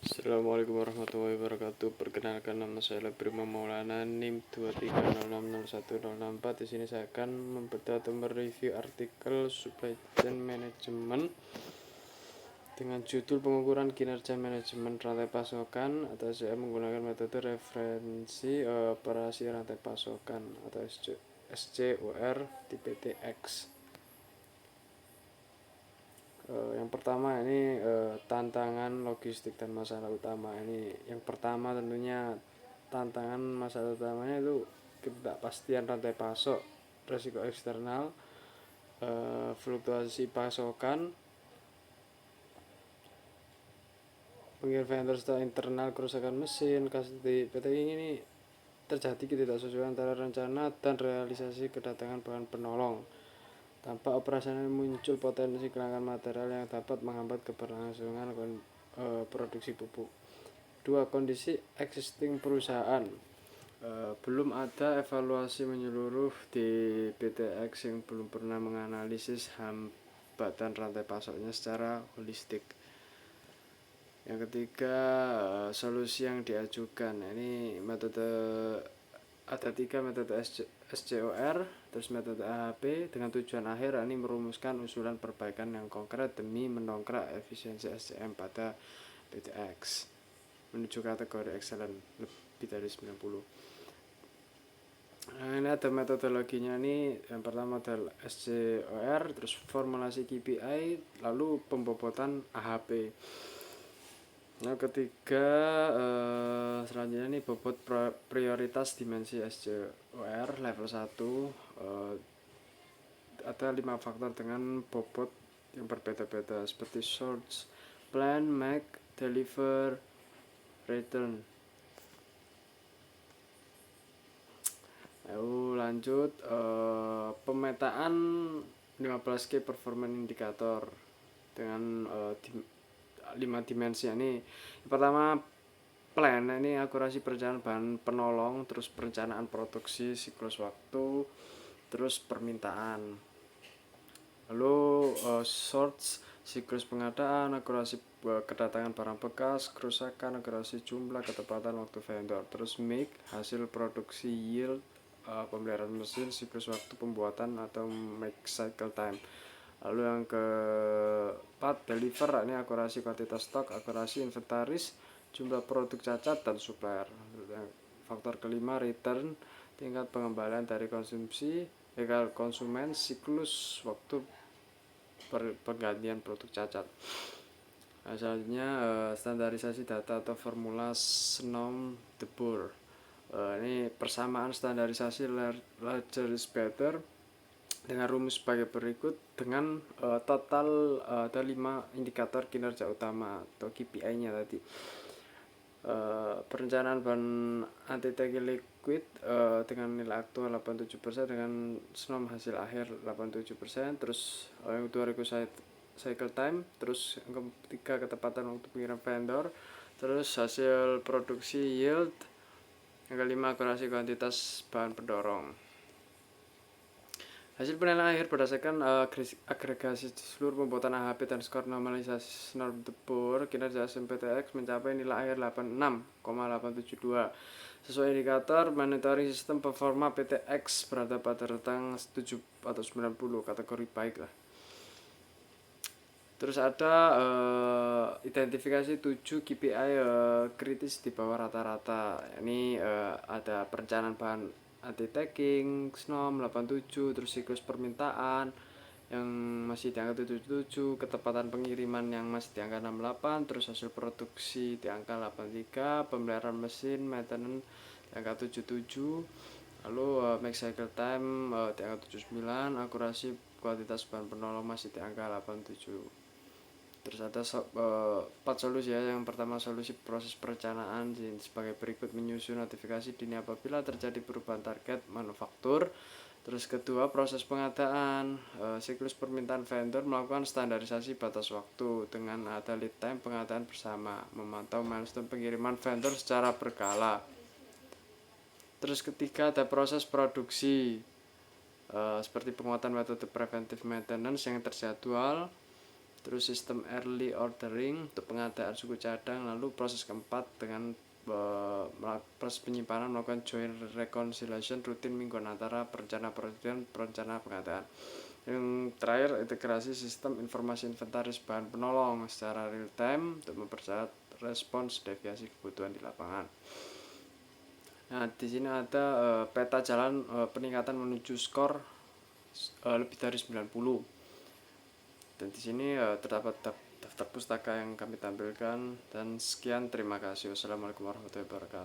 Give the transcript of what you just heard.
Assalamualaikum warahmatullahi wabarakatuh. Perkenalkan, nama saya Labrima Maulana, NIM 23060164. Di sini saya akan membedah atau mereview artikel Supply Chain Management dengan judul pengukuran kinerja manajemen rantai pasokan atau saya menggunakan metode referensi operasi rantai pasokan atau SCOR di PTX. Yang pertama ini tantangan logistik dan masalah utama. Ini yang pertama tentunya tantangan masalah utamanya itu ketidakpastian rantai pasok, resiko eksternal, fluktuasi pasokan, pengirim vendor setelah internal, kerusakan mesin. Kasus di PT ini terjadi ketidaksesuaian antara rencana dan realisasi kedatangan bahan penolong. Tanpa operasional muncul potensi kelangkaan material yang dapat menghambat keberlangsungan produksi pupuk. 2. Kondisi existing perusahaan. Belum ada evaluasi menyeluruh di PTX yang belum pernah menganalisis hambatan rantai pasoknya secara holistik. Yang ketiga, solusi yang diajukan. Ini metode ada 3 metode SCOR, terus metode AHP dengan tujuan akhir ini merumuskan usulan perbaikan yang konkret demi mendongkrak efisiensi SCM pada PTX menuju kategori excellent lebih dari 90. Nah, ini ada metodologinya nih. Yang pertama adalah SCOR, terus formulasi KPI, lalu pembobotan AHP. Nah, ketiga selanjutnya nih bobot prioritas dimensi SCOR level 1. Ada 5 faktor dengan bobot yang berbeda-beda seperti source, plan, make, deliver, return. Lalu lanjut pemetaan 15 key performance indicator dengan 5 dimensi. Ini yang pertama plan, ini akurasi perencanaan bahan penolong, terus perencanaan produksi, siklus waktu, terus permintaan. Lalu source, siklus pengadaan, akurasi kedatangan barang bekas, kerusakan, akurasi jumlah, ketepatan waktu vendor. Terus make, hasil produksi, yield, pemeliharaan mesin, siklus waktu pembuatan atau make cycle time. Lalu yang keempat deliver, ini akurasi kuantitas stok, akurasi inventaris, jumlah produk cacat dan supplier. Faktor kelima return, tingkat pengembalian dari konsumen, siklus waktu pergantian produk cacat. Nah, selanjutnya standarisasi data atau formula SNOM de Boer. Ini persamaan standarisasi larger is better dengan rumus sebagai berikut dengan total ada 5 indikator kinerja utama atau KPI-nya tadi. Perencanaan bahan anti-tagging liquid dengan nilai aktual 87% dengan SNOM hasil akhir 87%. Terus yang kedua cycle time, terus yang ketiga ketepatan waktu pengirim vendor, terus hasil produksi yield, yang kelima akurasi kuantitas bahan pendorong. Hasil penilaian akhir berdasarkan agregasi seluruh pembuatan AHP dan skor normalisasi SNOM de Boer, kinerja SMPTX mencapai nilai akhir 86,872. Sesuai indikator monitoring sistem performa PTX berada pada rentang 7 atau 90, kategori baik lah. Terus ada identifikasi 7 KPI kritis di bawah rata-rata. Ini ada perencanaan bahan anti-tagging SNOM 87, terus siklus permintaan yang masih di angka 77, ketepatan pengiriman yang masih di angka 68, terus hasil produksi di angka 83, pemeliharaan mesin maintenance di angka 77, lalu make cycle time di angka 79, akurasi kuantitas bahan penolong masih di angka 87. Terus ada 4 solusi ya. Yang pertama solusi proses perencanaan sebagai berikut: menyusun notifikasi dini apabila terjadi perubahan target manufaktur. Terus kedua proses pengadaan, siklus permintaan vendor, melakukan standarisasi batas waktu dengan ada lead time pengadaan bersama, memantau milestone pengiriman vendor secara berkala. Terus ketiga ada proses produksi, seperti penguatan metode preventive maintenance yang terjadwal. terus sistem early ordering untuk pengadaan suku cadang, lalu proses keempat dengan proses penyimpanan melakukan joint reconciliation rutin mingguan antara perencana produksi dan perencana pengadaan. Yang terakhir, integrasi sistem informasi inventaris bahan penolong secara real time untuk mempercepat respons deviasi kebutuhan di lapangan. Nah, di sini ada peta jalan peningkatan menuju skor lebih dari 90. Dan di sini terdapat daftar pustaka yang kami tampilkan, dan sekian, terima kasih. Wassalamualaikum warahmatullahi wabarakatuh.